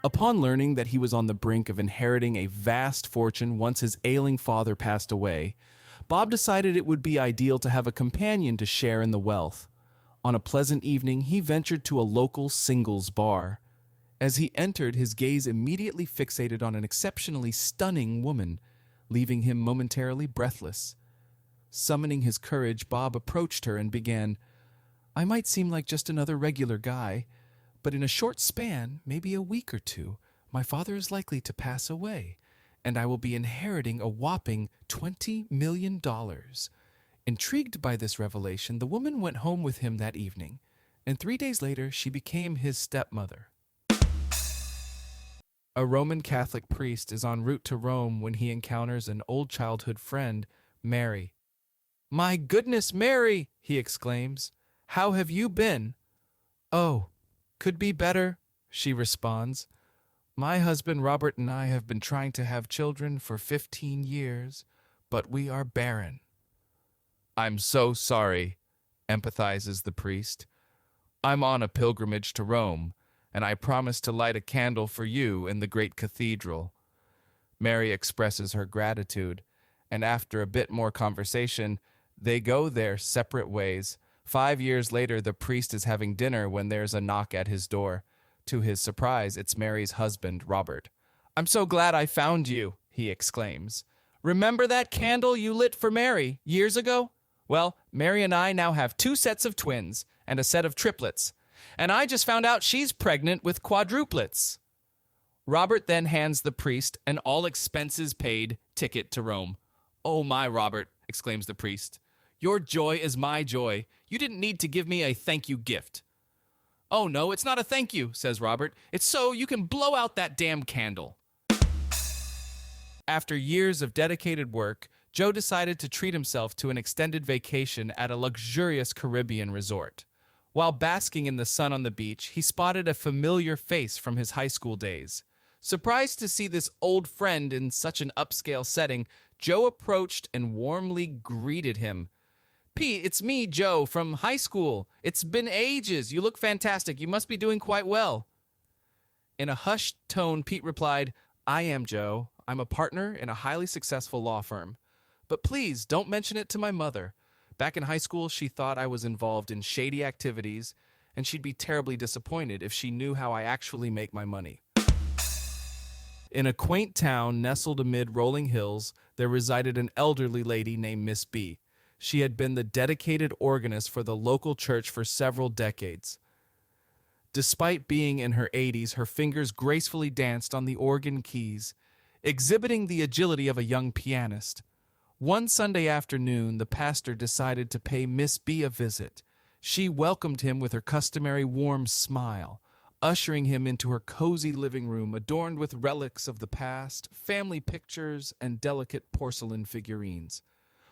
Upon learning that he was on the brink of inheriting a vast fortune once his ailing father passed away, Bob decided it would be ideal to have a companion to share in the wealth. On a pleasant evening, he ventured to a local singles bar. As he entered, his gaze immediately fixated on an exceptionally stunning woman, leaving him momentarily breathless. Summoning his courage, Bob approached her and began, "I might seem like just another regular guy, but in a short span, maybe a week or two, my father is likely to pass away, and I will be inheriting a whopping $20 million. Intrigued by this revelation, the woman went home with him that evening, and 3 days later she became his stepmother. A Roman Catholic priest is en route to Rome when he encounters an old childhood friend, Mary. "My goodness, Mary!" he exclaims. "How have you been?" "Oh, could be better," she responds. "My husband Robert and I have been trying to have children for 15 years, but we are barren." "I'm so sorry," empathizes the priest. "I'm on a pilgrimage to Rome, and I promised to light a candle for you in the great cathedral." Mary expresses her gratitude, and after a bit more conversation, they go their separate ways. 5 years later, the priest is having dinner when there's a knock at his door. To his surprise, it's Mary's husband, Robert. "I'm so glad I found you," he exclaims. "Remember that candle you lit for Mary years ago? Well, Mary and I now have 2 sets of twins and a set of triplets, and I just found out she's pregnant with quadruplets." Robert then hands the priest an all-expenses-paid ticket to Rome. "Oh my, Robert," exclaims the priest. "Your joy is my joy. You didn't need to give me a thank you gift." "Oh no, it's not a thank you," says Robert. "It's so you can blow out that damn candle." After years of dedicated work, Joe decided to treat himself to an extended vacation at a luxurious Caribbean resort. While basking in the sun on the beach, he spotted a familiar face from his high school days. Surprised to see this old friend in such an upscale setting, Joe approached and warmly greeted him. "Pete, it's me, Joe, from high school. It's been ages. You look fantastic. You must be doing quite well." In a hushed tone, Pete replied, "I am Joe. I'm a partner in a highly successful law firm. But please, don't mention it to my mother. Back in high school, she thought I was involved in shady activities, and she'd be terribly disappointed if she knew how I actually make my money." In a quaint town nestled amid rolling hills, there resided an elderly lady named Miss B. She had been the dedicated organist for the local church for several decades. Despite being in her 80s, her fingers gracefully danced on the organ keys, exhibiting the agility of a young pianist. One Sunday afternoon, the pastor decided to pay Miss B a visit. She welcomed him with her customary warm smile, ushering him into her cozy living room adorned with relics of the past, family pictures, and delicate porcelain figurines.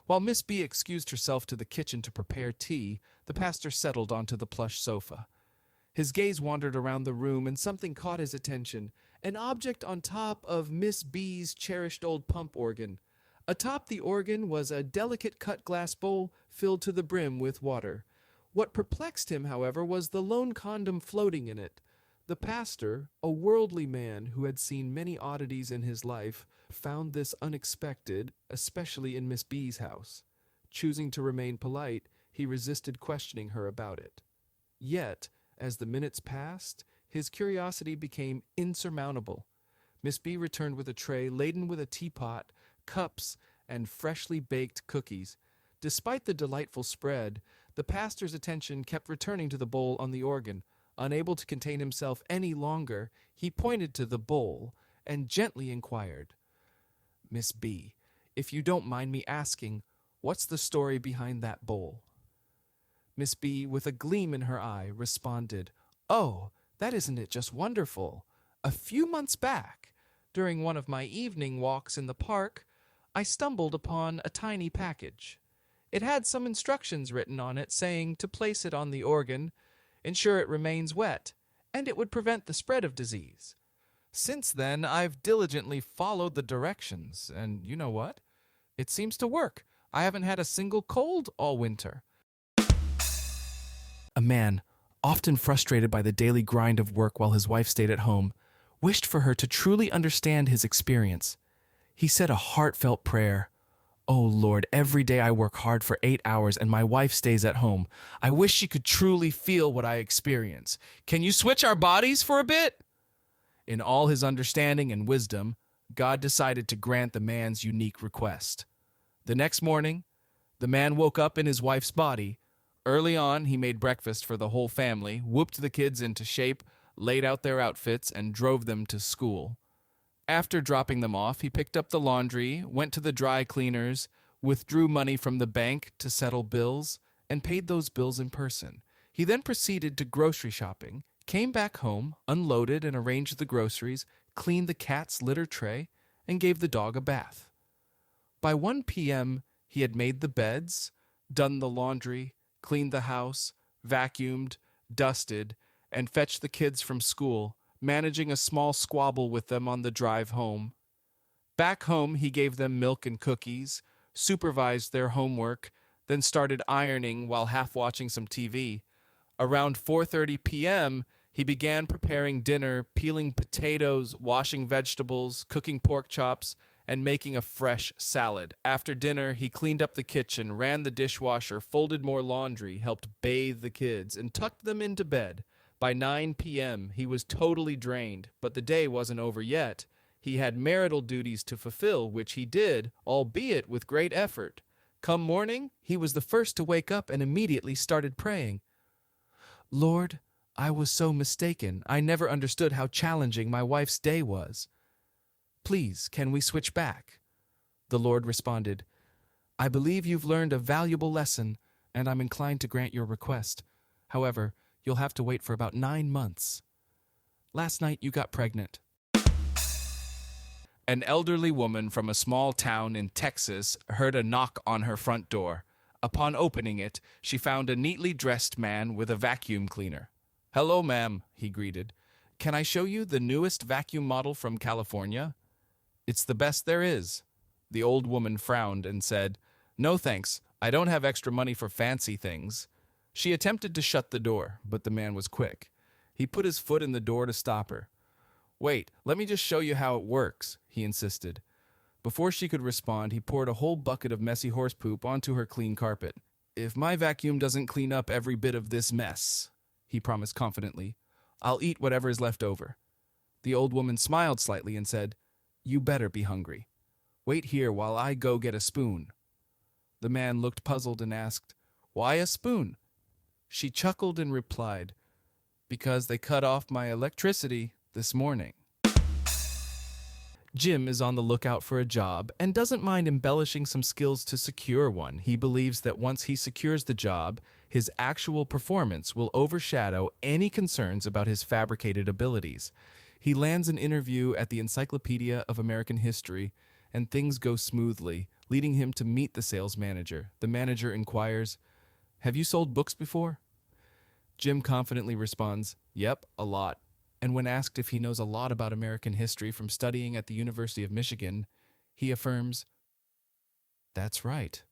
While Miss B excused herself to the kitchen to prepare tea, the pastor settled onto the plush sofa. His gaze wandered around the room and something caught his attention, an object on top of Miss B's cherished old pump organ. Atop the organ was a delicate cut glass bowl filled to the brim with water. What perplexed him, however, was the lone condom floating in it. The pastor, a worldly man who had seen many oddities in his life, found this unexpected, especially in Miss B's house. Choosing to remain polite, he resisted questioning her about it. Yet, as the minutes passed, his curiosity became insurmountable. Miss B returned with a tray laden with a teapot, cups, and freshly baked cookies. Despite the delightful spread, the pastor's attention kept returning to the bowl on the organ. Unable to contain himself any longer, he pointed to the bowl and gently inquired, "Miss B, if you don't mind me asking, what's the story behind that bowl?" Miss B, with a gleam in her eye, responded, "Oh, isn't it just wonderful? A few months back, during one of my evening walks in the park, I stumbled upon a tiny package. It had some instructions written on it saying to place it on the organ, ensure it remains wet, and it would prevent the spread of disease. Since then, I've diligently followed the directions, and you know what? It seems to work. I haven't had a single cold all winter." A man, often frustrated by the daily grind of work while his wife stayed at home, wished for her to truly understand his experience. He said a heartfelt prayer. "Oh Lord, every day I work hard for 8 hours and my wife stays at home. I wish she could truly feel what I experience. Can you switch our bodies for a bit?" In all his understanding and wisdom, God decided to grant the man's unique request. The next morning, the man woke up in his wife's body. Early on, he made breakfast for the whole family, whooped the kids into shape, laid out their outfits, and drove them to school. After dropping them off, he picked up the laundry, went to the dry cleaners, withdrew money from the bank to settle bills, and paid those bills in person. He then proceeded to grocery shopping, came back home, unloaded and arranged the groceries, cleaned the cat's litter tray, and gave the dog a bath. By 1 p.m., he had made the beds, done the laundry, cleaned the house, vacuumed, dusted, and fetched the kids from school, managing a small squabble with them on the drive home. Back home, he gave them milk and cookies, supervised their homework, then started ironing while half watching some TV. Around 4:30 p.m., he began preparing dinner, peeling potatoes, washing vegetables, cooking pork chops, and making a fresh salad. After dinner, he cleaned up the kitchen, ran the dishwasher, folded more laundry, helped bathe the kids, and tucked them into bed. By 9 p.m., he was totally drained, but the day wasn't over yet. He had marital duties to fulfill, which he did, albeit with great effort. Come morning, he was the first to wake up and immediately started praying. "Lord, I was so mistaken. I never understood how challenging my wife's day was. Please, can we switch back?" The Lord responded, "I believe you've learned a valuable lesson, and I'm inclined to grant your request. However, you'll have to wait for about 9 months. Last night you got pregnant." An elderly woman from a small town in Texas heard a knock on her front door. Upon opening it, she found a neatly dressed man with a vacuum cleaner. "Hello, ma'am," he greeted. "Can I show you the newest vacuum model from California?" "It's the best there is." The old woman frowned and said, "No thanks, I don't have extra money for fancy things." She attempted to shut the door, but the man was quick. He put his foot in the door to stop her. "Wait, let me just show you how it works," he insisted. Before she could respond, he poured a whole bucket of messy horse poop onto her clean carpet. "If my vacuum doesn't clean up every bit of this mess," he promised confidently, "I'll eat whatever is left over." The old woman smiled slightly and said, "You better be hungry. Wait here while I go get a spoon." The man looked puzzled and asked, "Why a spoon?" She chuckled and replied, "Because they cut off my electricity this morning." Jim is on the lookout for a job and doesn't mind embellishing some skills to secure one. He believes that once he secures the job, his actual performance will overshadow any concerns about his fabricated abilities. He lands an interview at the Encyclopedia of American History, and things go smoothly, leading him to meet the sales manager. The manager inquires, "Have you sold books before?" Jim confidently responds, "Yep, a lot." And when asked if he knows a lot about American history from studying at the University of Michigan, he affirms, "That's right.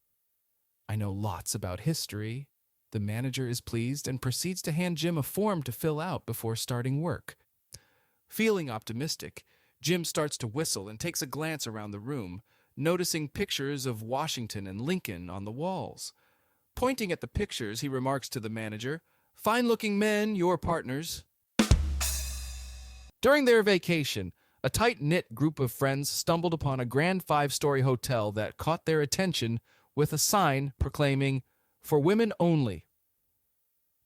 I know lots about history." The manager is pleased and proceeds to hand Jim a form to fill out before starting work. Feeling optimistic, Jim starts to whistle and takes a glance around the room, noticing pictures of Washington and Lincoln on the walls. Pointing at the pictures, he remarks to the manager, "Fine-looking men, your partners." During their vacation, a tight-knit group of friends stumbled upon a grand 5-story hotel that caught their attention with a sign proclaiming, "For women only."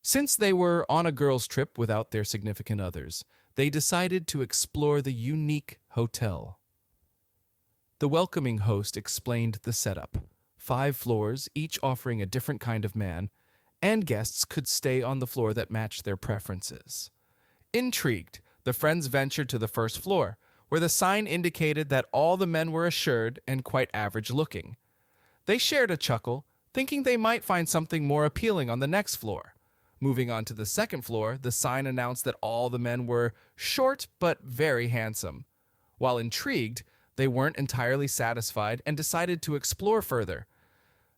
Since they were on a girls' trip without their significant others, they decided to explore the unique hotel. The welcoming host explained the setup. 5 floors, each offering a different kind of man, and guests could stay on the floor that matched their preferences. Intrigued, the friends ventured to the first floor, where the sign indicated that all the men were assured and quite average-looking. They shared a chuckle, thinking they might find something more appealing on the next floor. Moving on to the second floor, the sign announced that all the men were short but very handsome. While intrigued, they weren't entirely satisfied and decided to explore further.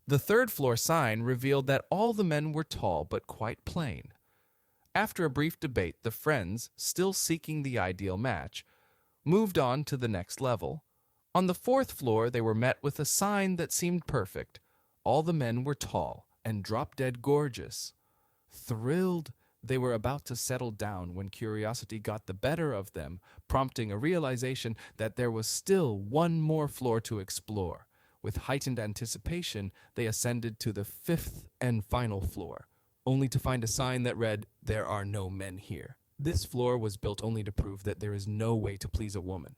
The third floor sign revealed that all the men were tall but quite plain. After a brief debate, the friends, still seeking the ideal match, moved on to the next level. On the fourth floor, they were met with a sign that seemed perfect. All the men were tall and drop-dead gorgeous. Thrilled, they were about to settle down when curiosity got the better of them, prompting a realization that there was still one more floor to explore. With heightened anticipation, they ascended to the fifth and final floor, only to find a sign that read, "There are no men here." This floor was built only to prove that there is no way to please a woman.